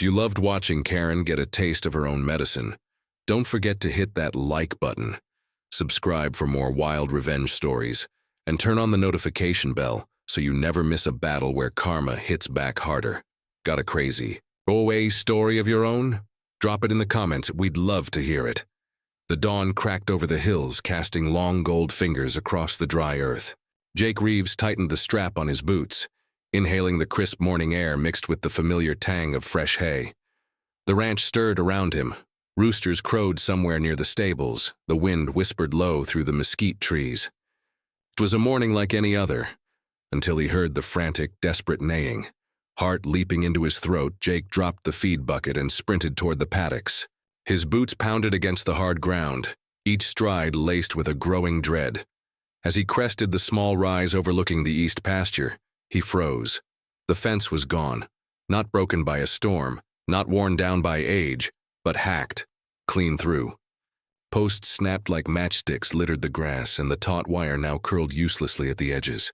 you loved watching Karen get a taste of her own medicine, don't forget to hit that like button, subscribe for more wild revenge stories, and turn on the notification bell so you never miss a battle where karma hits back harder. Got a crazy HOA story of your own? Drop it in the comments, we'd love to hear it. The dawn cracked over the hills, casting long gold fingers across the dry earth. Jake Reeves tightened the strap on his boots, inhaling the crisp morning air mixed with the familiar tang of fresh hay. The ranch stirred around him. Roosters crowed somewhere near the stables. The wind whispered low through the mesquite trees. It was a morning like any other, until he heard the frantic, desperate neighing. Heart leaping into his throat, Jake dropped the feed bucket and sprinted toward the paddocks. His boots pounded against the hard ground, each stride laced with a growing dread. As he crested the small rise overlooking the east pasture, he froze. The fence was gone, not broken by a storm, not worn down by age, but hacked, clean through. Posts snapped like matchsticks littered the grass, and the taut wire now curled uselessly at the edges.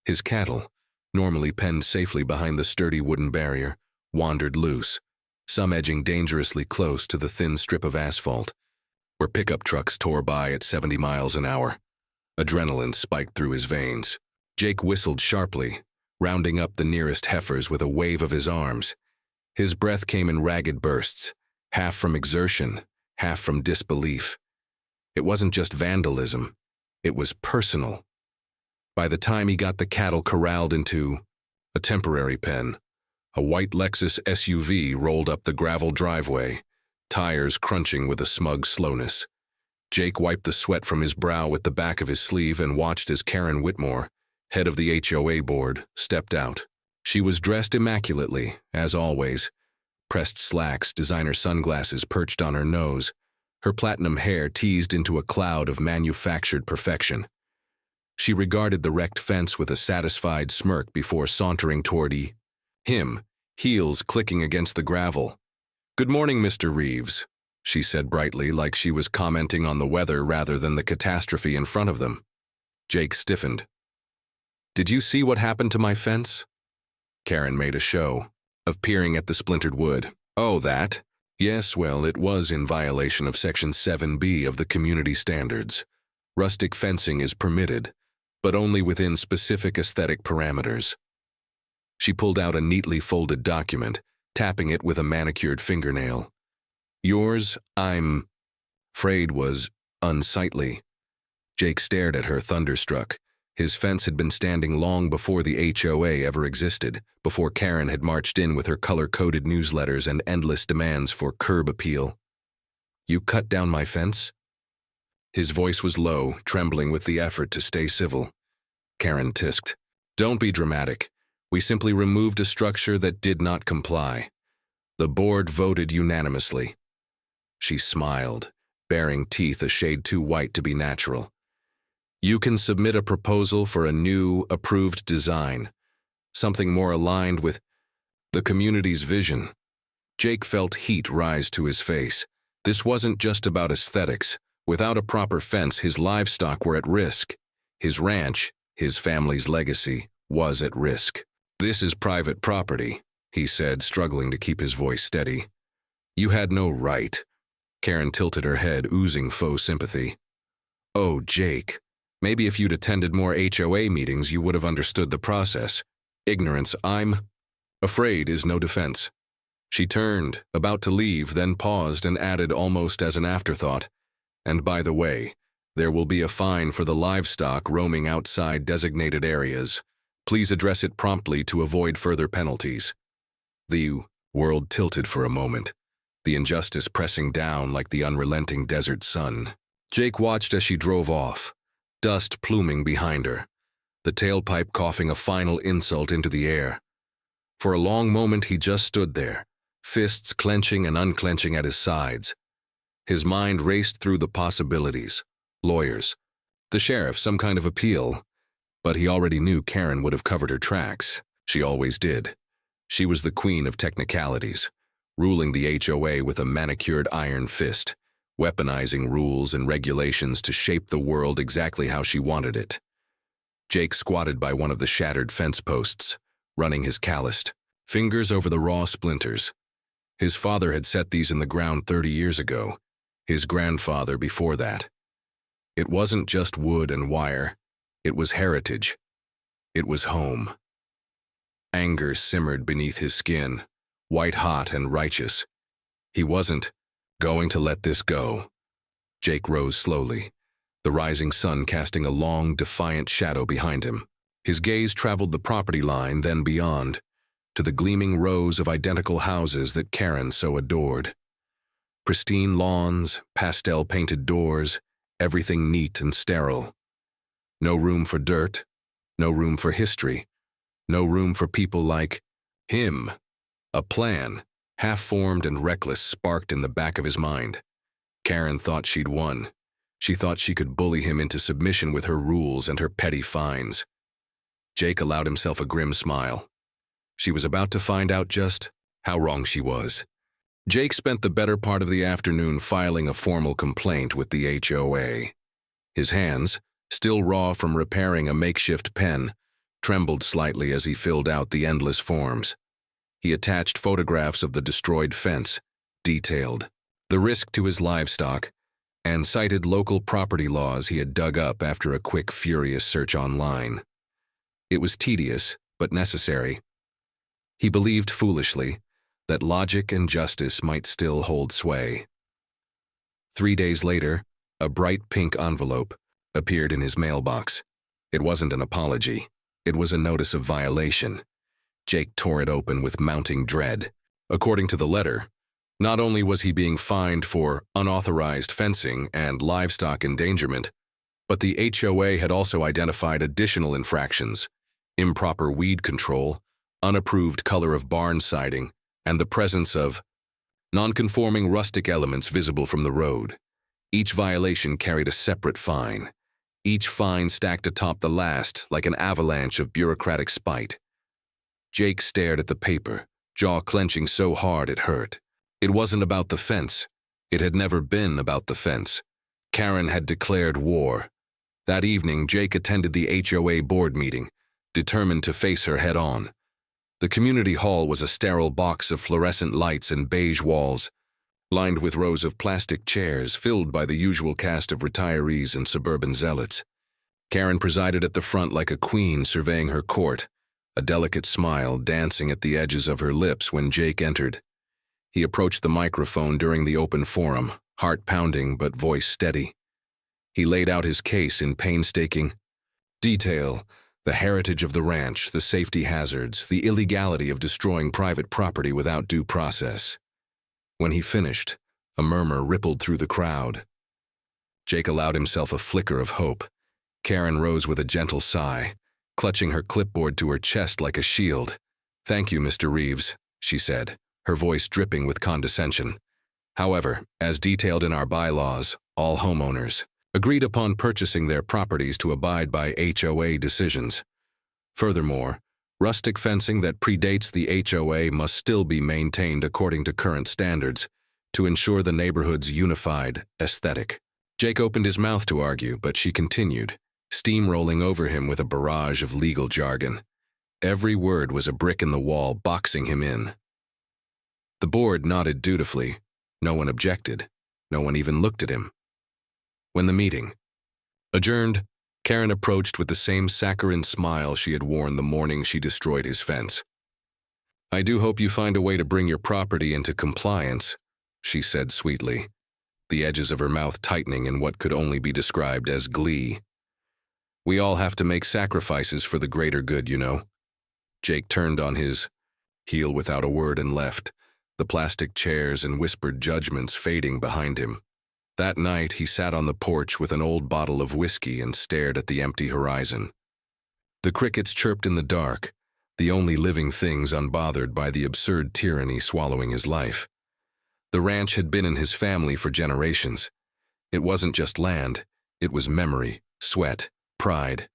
His cattle, normally penned safely behind the sturdy wooden barrier, wandered loose, some edging dangerously close to the thin strip of asphalt, where pickup trucks tore by at 70 miles an hour. Adrenaline spiked through his veins. Jake whistled sharply, rounding up the nearest heifers with a wave of his arms. His breath came in ragged bursts, half from exertion, half from disbelief. It wasn't just vandalism, it was personal. By the time he got the cattle corralled into a temporary pen, a white Lexus SUV rolled up the gravel driveway, tires crunching with a smug slowness. Jake wiped the sweat from his brow with the back of his sleeve and watched as Karen Whitmore, head of the HOA board, stepped out. She was dressed immaculately, as always. Pressed slacks, designer sunglasses perched on her nose, her platinum hair teased into a cloud of manufactured perfection. She regarded the wrecked fence with a satisfied smirk before sauntering toward him, heels clicking against the gravel. "Good morning, Mr. Reeves," she said brightly, like she was commenting on the weather rather than the catastrophe in front of them. Jake stiffened. "Did you see what happened to my fence?" Karen made a show of peering at the splintered wood. "Oh, that? Yes, well, it was in violation of Section 7B of the community standards. Rustic fencing is permitted, but only within specific aesthetic parameters." She pulled out a neatly folded document, tapping it with a manicured fingernail. "Yours, I'm afraid, was unsightly." Jake stared at her, thunderstruck. His fence had been standing long before the HOA ever existed, before Karen had marched in with her color-coded newsletters and endless demands for curb appeal. "You cut down my fence?" His voice was low, trembling with the effort to stay civil. Karen tisked. "Don't be dramatic. We simply removed a structure that did not comply. The board voted unanimously." She smiled, baring teeth a shade too white to be natural. "You can submit a proposal for a new, approved design, something more aligned with the community's vision." Jake felt heat rise to his face. This wasn't just about aesthetics. Without a proper fence, his livestock were at risk. His ranch, his family's legacy, was at risk. "This is private property," he said, struggling to keep his voice steady. "You had no right." Karen tilted her head, oozing faux sympathy. "Oh, Jake. Maybe if you'd attended more HOA meetings, you would have understood the process. Ignorance, I'm afraid, is no defense." She turned, about to leave, then paused and added almost as an afterthought, "And by the way, there will be a fine for the livestock roaming outside designated areas. Please address it promptly to avoid further penalties." The world tilted for a moment, the injustice pressing down like the unrelenting desert sun. Jake watched as she drove off, dust pluming behind her, the tailpipe coughing a final insult into the air. For a long moment he just stood there, fists clenching and unclenching at his sides. His mind raced through the possibilities. Lawyers, the sheriff, some kind of appeal. But he already knew Karen would have covered her tracks. She always did. She was the queen of technicalities, ruling the HOA with a manicured iron fist, weaponizing rules and regulations to shape the world exactly how she wanted it. Jake squatted by one of the shattered fence posts, running his calloused fingers over the raw splinters. His father had set these in the ground 30 years ago, his grandfather before that. It wasn't just wood and wire, it was heritage. It was home. Anger simmered beneath his skin, white-hot and righteous. He wasn't going to let this go. Jake rose slowly, the rising sun casting a long, defiant shadow behind him. His gaze traveled the property line, then beyond, to the gleaming rows of identical houses that Karen so adored. Pristine lawns, pastel-painted doors, everything neat and sterile. No room for dirt, no room for history, no room for people like him. A plan, half-formed and reckless, sparked in the back of his mind. Karen thought she'd won. She thought she could bully him into submission with her rules and her petty fines. Jake allowed himself a grim smile. She was about to find out just how wrong she was. Jake spent the better part of the afternoon filing a formal complaint with the HOA. His hands, still raw from repairing a makeshift pen, trembled slightly as he filled out the endless forms. He attached photographs of the destroyed fence, detailed the risk to his livestock, and cited local property laws he had dug up after a quick, furious search online. It was tedious, but necessary. He believed foolishly that logic and justice might still hold sway. 3 days later, a bright pink envelope appeared in his mailbox. It wasn't an apology. It was a notice of violation. Jake tore it open with mounting dread. According to the letter, not only was he being fined for unauthorized fencing and livestock endangerment, but the HOA had also identified additional infractions: improper weed control, unapproved color of barn siding, and the presence of non-conforming rustic elements visible from the road. Each violation carried a separate fine, each fine stacked atop the last like an avalanche of bureaucratic spite. Jake stared at the paper, jaw clenching so hard it hurt. It wasn't about the fence. It had never been about the fence. Karen had declared war. That evening, Jake attended the HOA board meeting, determined to face her head-on. The community hall was a sterile box of fluorescent lights and beige walls, lined with rows of plastic chairs filled by the usual cast of retirees and suburban zealots. Karen presided at the front like a queen surveying her court, a delicate smile dancing at the edges of her lips when Jake entered. He approached the microphone during the open forum, heart pounding but voice steady. He laid out his case in painstaking detail: the heritage of the ranch, the safety hazards, the illegality of destroying private property without due process. When he finished, a murmur rippled through the crowd. Jake allowed himself a flicker of hope. Karen rose with a gentle sigh, clutching her clipboard to her chest like a shield. "Thank you, Mr. Reeves," she said, her voice dripping with condescension. "However, as detailed in our bylaws, all homeowners agreed upon purchasing their properties to abide by HOA decisions. Furthermore, rustic fencing that predates the HOA must still be maintained according to current standards to ensure the neighborhood's unified aesthetic." Jake opened his mouth to argue, but she continued, steamrolling over him with a barrage of legal jargon. Every word was a brick in the wall, boxing him in. The board nodded dutifully. No one objected. No one even looked at him. When the meeting adjourned, Karen approached with the same saccharine smile she had worn the morning she destroyed his fence. "I do hope you find a way to bring your property into compliance," she said sweetly, the edges of her mouth tightening in what could only be described as glee. "We all have to make sacrifices for the greater good, you know." Jake turned on his heel without a word and left, the plastic chairs and whispered judgments fading behind him. That night, he sat on the porch with an old bottle of whiskey and stared at the empty horizon. The crickets chirped in the dark, the only living things unbothered by the absurd tyranny swallowing his life. The ranch had been in his family for generations. It wasn't just land, it was memory, sweat, pride.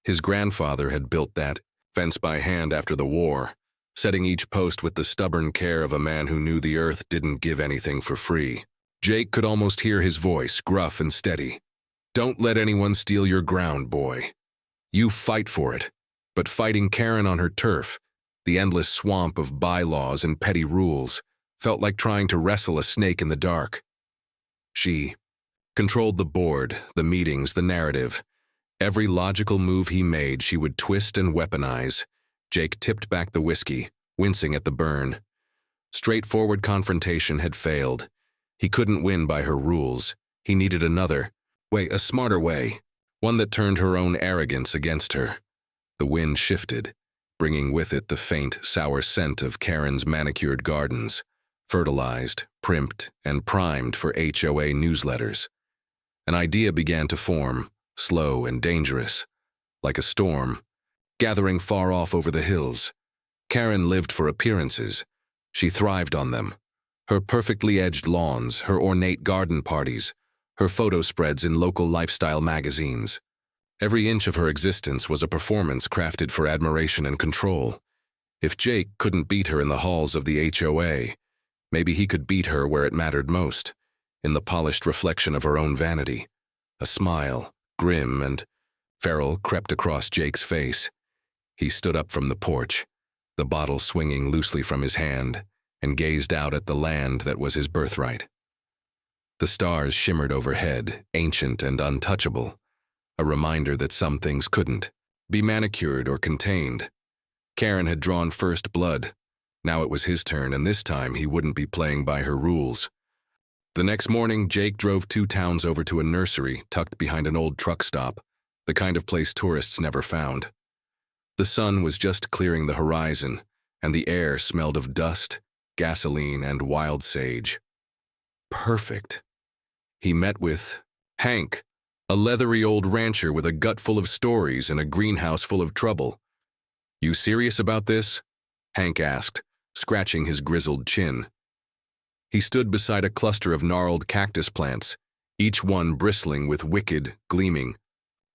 His grandfather had built that fence by hand after the war, setting each post with the stubborn care of a man who knew the earth didn't give anything for free. Jake could almost hear his voice, gruff and steady. "Don't let anyone steal your ground, boy. You fight for it." But fighting Karen on her turf, the endless swamp of bylaws and petty rules, felt like trying to wrestle a snake in the dark. She controlled the board, the meetings, the narrative. Every logical move he made, she would twist and weaponize. Jake tipped back the whiskey, wincing at the burn. Straightforward confrontation had failed. He couldn't win by her rules. He needed another way, a smarter way, one that turned her own arrogance against her. The wind shifted, bringing with it the faint, sour scent of Karen's manicured gardens, fertilized, primped, and primed for HOA newsletters. An idea began to form, slow and dangerous, like a storm, gathering far off over the hills. Karen lived for appearances. She thrived on them. Her perfectly edged lawns, her ornate garden parties, her photo spreads in local lifestyle magazines. Every inch of her existence was a performance crafted for admiration and control. If Jake couldn't beat her in the halls of the HOA, maybe he could beat her where it mattered most, in the polished reflection of her own vanity. A smile, grim and feral, crept across Jake's face. He stood up from the porch, the bottle swinging loosely from his hand, and gazed out at the land that was his birthright. The stars shimmered overhead, ancient and untouchable, a reminder that some things couldn't be manicured or contained. Karen had drawn first blood. Now it was his turn, and this time he wouldn't be playing by her rules. The next morning, Jake drove 2 towns over to a nursery tucked behind an old truck stop, the kind of place tourists never found. The sun was just clearing the horizon, and the air smelled of dust, gasoline, and wild sage. Perfect. He met with Hank, a leathery old rancher with a gut full of stories and a greenhouse full of trouble. "You serious about this?" Hank asked, scratching his grizzled chin. He stood beside a cluster of gnarled cactus plants, each one bristling with wicked, gleaming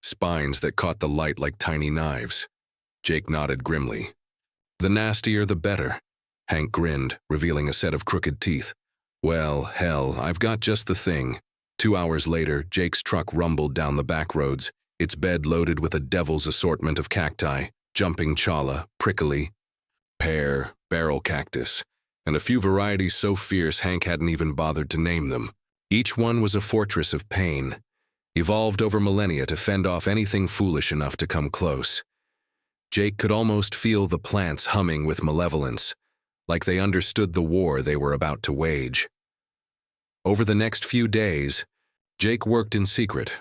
spines that caught the light like tiny knives. Jake nodded grimly. "The nastier, the better." Hank grinned, revealing a set of crooked teeth. "Well, hell, I've got just the thing." 2 hours later, Jake's truck rumbled down the back roads, its bed loaded with a devil's assortment of cacti, jumping chala, prickly, pear, barrel cactus, and a few varieties so fierce Hank hadn't even bothered to name them. Each one was a fortress of pain, evolved over millennia to fend off anything foolish enough to come close. Jake could almost feel the plants humming with malevolence, like they understood the war they were about to wage. Over the next few days, Jake worked in secret.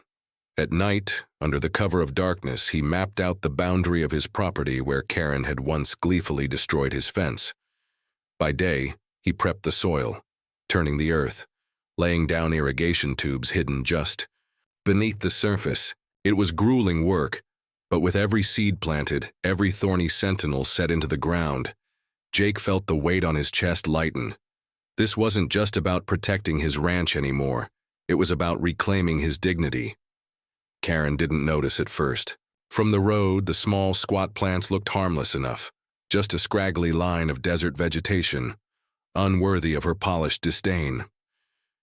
At night, under the cover of darkness, he mapped out the boundary of his property where Karen had once gleefully destroyed his fence. By day, he prepped the soil, turning the earth, laying down irrigation tubes hidden just beneath the surface. It was grueling work, but with every seed planted, every thorny sentinel set into the ground, Jake felt the weight on his chest lighten. This wasn't just about protecting his ranch anymore. It was about reclaiming his dignity. Karen didn't notice at first. From the road, the small, squat plants looked harmless enough, just a scraggly line of desert vegetation, unworthy of her polished disdain.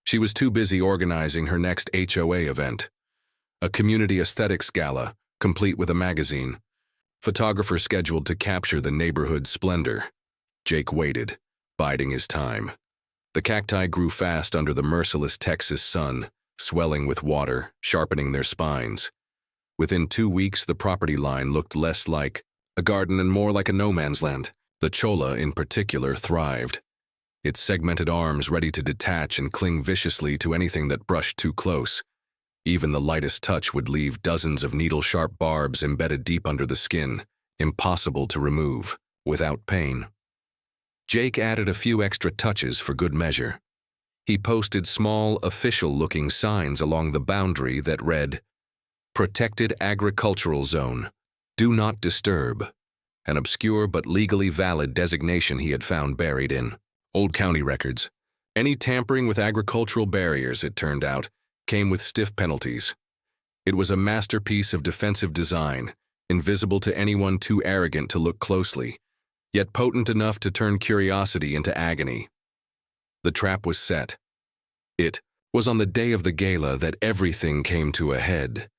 She was too busy organizing her next HOA event, a community aesthetics gala, complete with a magazine, photographer scheduled to capture the neighborhood's splendor. Jake waited, biding his time. The cacti grew fast under the merciless Texas sun, swelling with water, sharpening their spines. Within 2 weeks, the property line looked less like a garden and more like a no-man's land. The cholla, in particular, thrived, its segmented arms ready to detach and cling viciously to anything that brushed too close. Even the lightest touch would leave dozens of needle-sharp barbs embedded deep under the skin, impossible to remove, without pain. Jake added a few extra touches for good measure. He posted small, official-looking signs along the boundary that read, "Protected Agricultural Zone. Do not disturb," an obscure but legally valid designation he had found buried in old county records. Any tampering with agricultural barriers, it turned out, came with stiff penalties. It was a masterpiece of defensive design, invisible to anyone too arrogant to look closely, yet potent enough to turn curiosity into agony. The trap was set. It was on the day of the gala that everything came to a head.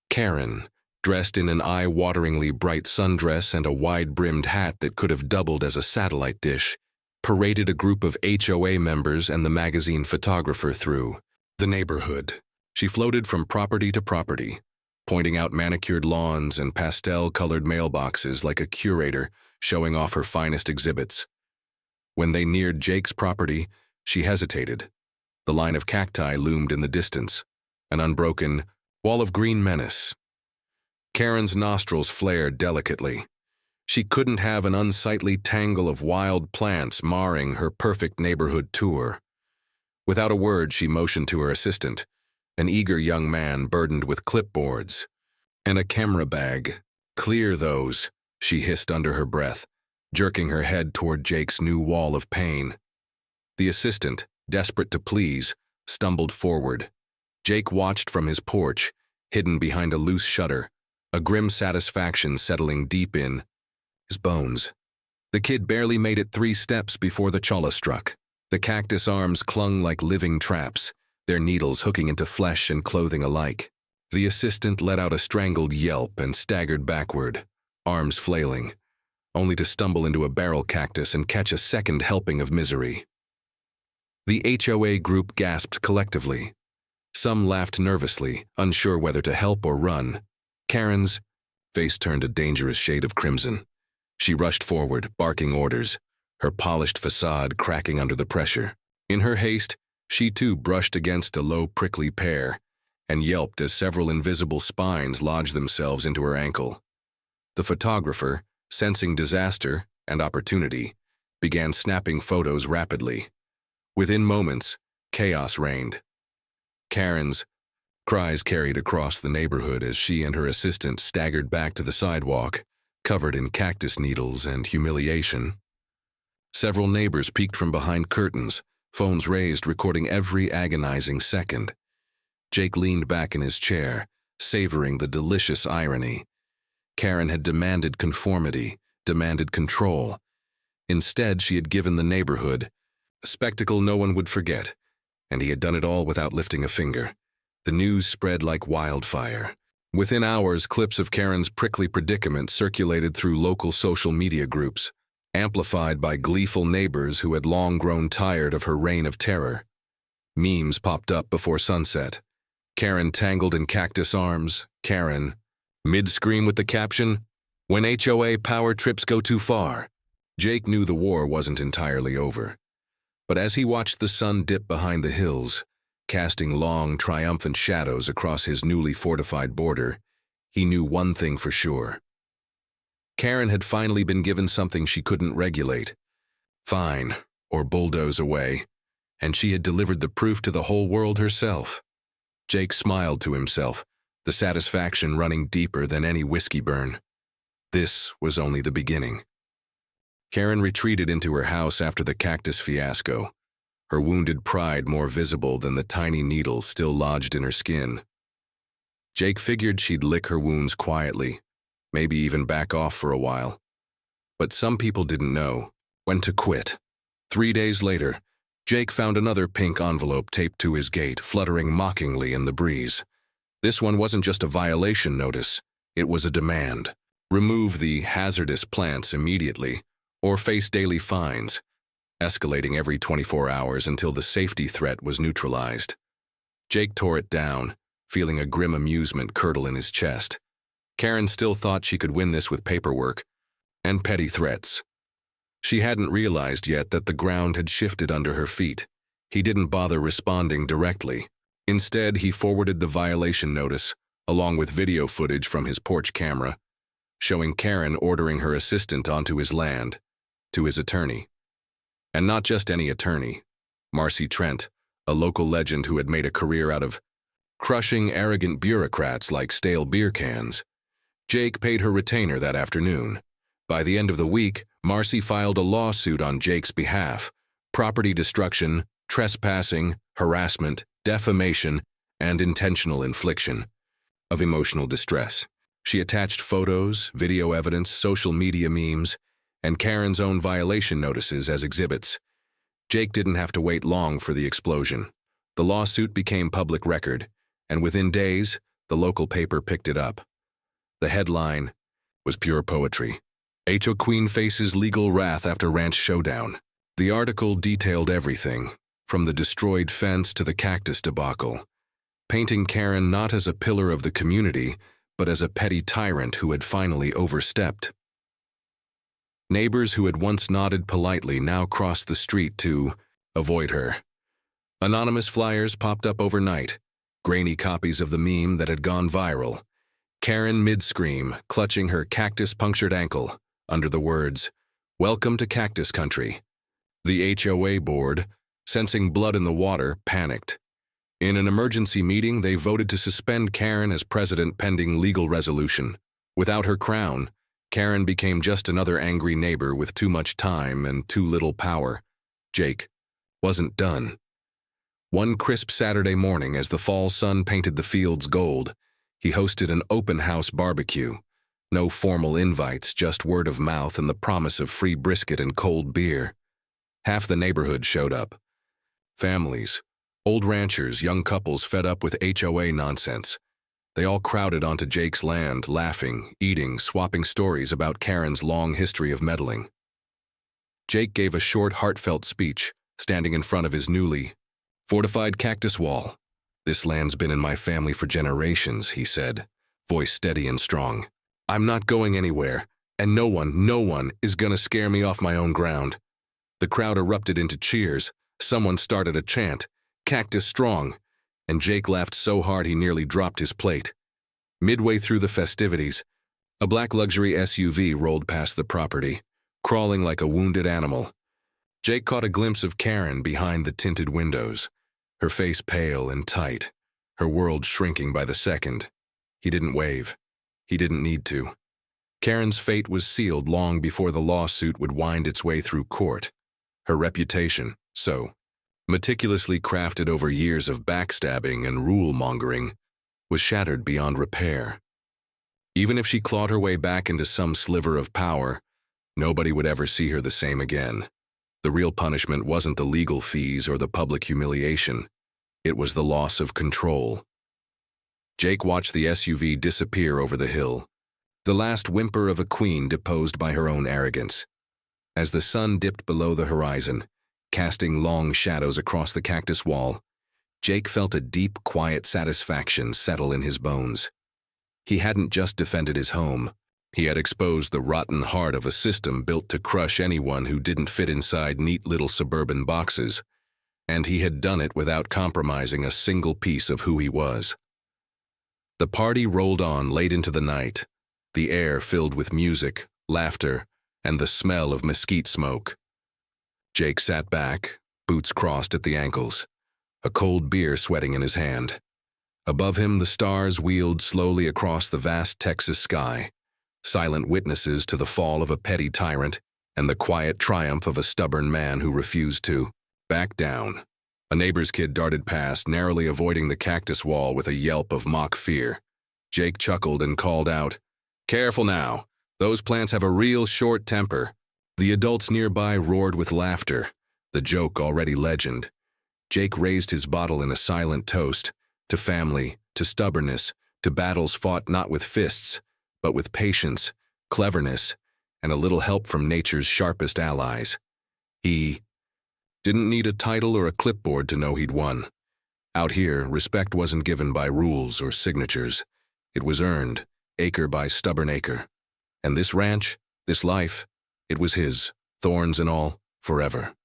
Karen, dressed in an eye-wateringly bright sundress and a wide-brimmed hat that could have doubled as a satellite dish, paraded a group of HOA members and the magazine photographer through the neighborhood. She floated from property to property, pointing out manicured lawns and pastel-colored mailboxes like a curator showing off her finest exhibits. When they neared Jake's property, she hesitated. The line of cacti loomed in the distance, an unbroken wall of green menace. Karen's nostrils flared delicately. She couldn't have an unsightly tangle of wild plants marring her perfect neighborhood tour. Without a word, she motioned to her assistant, an eager young man burdened with clipboards and a camera bag. "Clear those," she hissed under her breath, jerking her head toward Jake's new wall of pain. The assistant, desperate to please, stumbled forward. Jake watched from his porch, hidden behind a loose shutter, a grim satisfaction settling deep in his bones. The kid barely made it 3 steps before the cholla struck. The cactus arms clung like living traps, their needles hooking into flesh and clothing alike. The assistant let out a strangled yelp and staggered backward, arms flailing, only to stumble into a barrel cactus and catch a second helping of misery. The HOA group gasped collectively. Some laughed nervously, unsure whether to help or run. Karen's face turned a dangerous shade of crimson. She rushed forward, barking orders, her polished facade cracking under the pressure. In her haste, she too brushed against a low prickly pear and yelped as several invisible spines lodged themselves into her ankle. The photographer, sensing disaster and opportunity, began snapping photos rapidly. Within moments, chaos reigned. Karen's cries carried across the neighborhood as she and her assistant staggered back to the sidewalk, covered in cactus needles and humiliation. Several neighbors peeked from behind curtains, phones raised recording every agonizing second. Jake leaned back in his chair, savoring the delicious irony. Karen had demanded conformity, demanded control. Instead, she had given the neighborhood a spectacle no one would forget, and he had done it all without lifting a finger. The news spread like wildfire. Within hours, clips of Karen's prickly predicament circulated through local social media groups, amplified by gleeful neighbors who had long grown tired of her reign of terror. Memes popped up before sunset. Karen tangled in cactus arms, Karen, mid-scream with the caption, "When HOA power trips go too far." Jake knew the war wasn't entirely over. But as he watched the sun dip behind the hills, casting long, triumphant shadows across his newly fortified border, he knew one thing for sure. Karen had finally been given something she couldn't regulate. Fine, or bulldoze away, and she had delivered the proof to the whole world herself. Jake smiled to himself, the satisfaction running deeper than any whiskey burn. This was only the beginning. Karen retreated into her house after the cactus fiasco, her wounded pride more visible than the tiny needles still lodged in her skin. Jake figured she'd lick her wounds quietly, maybe even back off for a while. But some people didn't know when to quit. 3 days later, Jake found another pink envelope taped to his gate, fluttering mockingly in the breeze. This one wasn't just a violation notice, it was a demand. Remove the hazardous plants immediately, or face daily fines, escalating every 24 hours until the safety threat was neutralized. Jake tore it down, feeling a grim amusement curdle in his chest. Karen still thought she could win this with paperwork and petty threats. She hadn't realized yet that the ground had shifted under her feet. He didn't bother responding directly. Instead, he forwarded the violation notice, along with video footage from his porch camera, showing Karen ordering her assistant onto his land, to his attorney. And not just any attorney, Marcy Trent, a local legend who had made a career out of crushing arrogant bureaucrats like stale beer cans. Jake paid her retainer that afternoon. By the end of the week, Marcy filed a lawsuit on Jake's behalf: property destruction, trespassing, harassment, defamation, and intentional infliction of emotional distress. She attached photos, video evidence, social media memes, and Karen's own violation notices as exhibits. Jake didn't have to wait long for the explosion. The lawsuit became public record, and within days, the local paper picked it up. The headline was pure poetry. HO Queen faces legal wrath after ranch showdown. The article detailed everything, from the destroyed fence to the cactus debacle, painting Karen not as a pillar of the community, but as a petty tyrant who had finally overstepped. Neighbors who had once nodded politely now crossed the street to avoid her. Anonymous flyers popped up overnight, grainy copies of the meme that had gone viral. Karen mid-scream, clutching her cactus-punctured ankle, under the words, "Welcome to Cactus Country." The HOA board, sensing blood in the water, panicked. In an emergency meeting, they voted to suspend Karen as president pending legal resolution. Without her crown, Karen became just another angry neighbor with too much time and too little power. Jake wasn't done. One crisp Saturday morning, as the fall sun painted the fields gold, he hosted an open-house barbecue. No formal invites, just word of mouth and the promise of free brisket and cold beer. Half the neighborhood showed up. Families, old ranchers, young couples fed up with HOA nonsense. They all crowded onto Jake's land, laughing, eating, swapping stories about Karen's long history of meddling. Jake gave a short, heartfelt speech, standing in front of his newly fortified cactus wall. "This land's been in my family for generations," he said, voice steady and strong. "I'm not going anywhere, and no one is gonna scare me off my own ground." The crowd erupted into cheers. Someone started a chant, "Cactus strong," and Jake laughed so hard he nearly dropped his plate. Midway through the festivities, a black luxury SUV rolled past the property, crawling like a wounded animal. Jake caught a glimpse of Karen behind the tinted windows, her face pale and tight, her world shrinking by the second. He didn't wave. He didn't need to. Karen's fate was sealed long before the lawsuit would wind its way through court. Her reputation, so meticulously crafted over years of backstabbing and rule-mongering, was shattered beyond repair. Even if she clawed her way back into some sliver of power, nobody would ever see her the same again. The real punishment wasn't the legal fees or the public humiliation. It was the loss of control. Jake watched the SUV disappear over the hill, the last whimper of a queen deposed by her own arrogance. As the sun dipped below the horizon, casting long shadows across the cactus wall, Jake felt a deep, quiet satisfaction settle in his bones. He hadn't just defended his home. He had exposed the rotten heart of a system built to crush anyone who didn't fit inside neat little suburban boxes, and he had done it without compromising a single piece of who he was. The party rolled on late into the night, the air filled with music, laughter, and the smell of mesquite smoke. Jake sat back, boots crossed at the ankles, a cold beer sweating in his hand. Above him, the stars wheeled slowly across the vast Texas sky, silent witnesses to the fall of a petty tyrant and the quiet triumph of a stubborn man who refused to back down. A neighbor's kid darted past, narrowly avoiding the cactus wall with a yelp of mock fear. Jake chuckled and called out, "Careful now. Those plants have a real short temper." The adults nearby roared with laughter, the joke already legend. Jake raised his bottle in a silent toast, to family, to stubbornness, to battles fought not with fists, but with patience, cleverness, and a little help from nature's sharpest allies. He didn't need a title or a clipboard to know he'd won. Out here, respect wasn't given by rules or signatures. It was earned, acre by stubborn acre. And this ranch, this life, it was his, thorns and all, forever.